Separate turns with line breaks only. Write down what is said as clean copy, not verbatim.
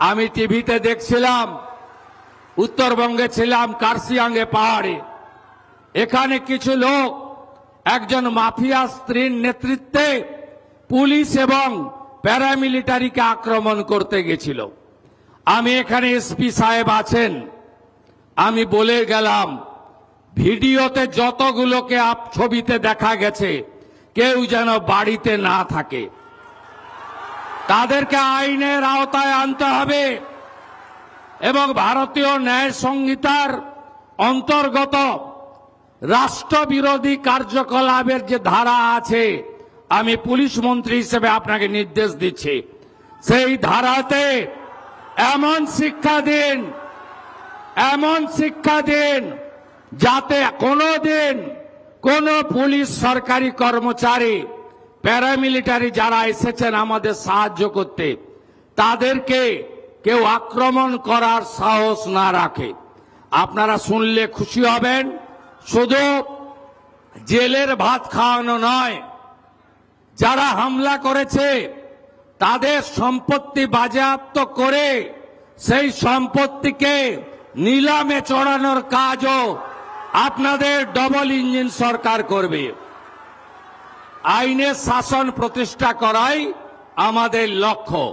আমি টিভিতে দেখছিলাম, উত্তরবঙ্গে ছিলাম, কার্শিয়াঙ্গে পাহাড়ে। এখানে কিছু লোক একজন মাফিয়া স্ত্রীর নেতৃত্বে পুলিশ এবং প্যারামিলিটারিকে আক্রমণ করতে গেছিল। আমি এখানে এসপি সাহেব আছেন, আমি বলে গেলাম ভিডিওতে যতগুলোকে ছবিতে দেখা গেছে কেউ যেন বাড়িতে না থাকে, তাদেরকে আইনের আওতায় আনতে হবে এবং ভারতীয় ন্যায় সংহিতার অন্তর্গত রাষ্ট্রবিরোধী কার্যকলাপের যে ধারা আছে, আমি পুলিশ মন্ত্রী হিসেবে আপনাকে নির্দেশ দিচ্ছি, সেই ধারাতে এমন শিক্ষা দিন যাতে কোনোদিন কোন পুলিশ সরকারি কর্মচারী প্যারামিলিটারি যারা এসেছেন আমাদের সাহায্য করতে, তাদেরকে কেউ আক্রমণ করার সাহস না রাখে। আপনারা শুনলে খুশি হবেন, শুধু জেলের ভাত খাওয়ানো নয়, যারা হামলা করেছে তাদের সম্পত্তি বাজেয়াপ্ত করে সেই সম্পত্তিকে নিলামে চড়ানোর কাজও আপনাদের ডবল ইঞ্জিন সরকার করবে। আইনের শাসন প্রতিষ্ঠা করাই আমাদের লক্ষ্য।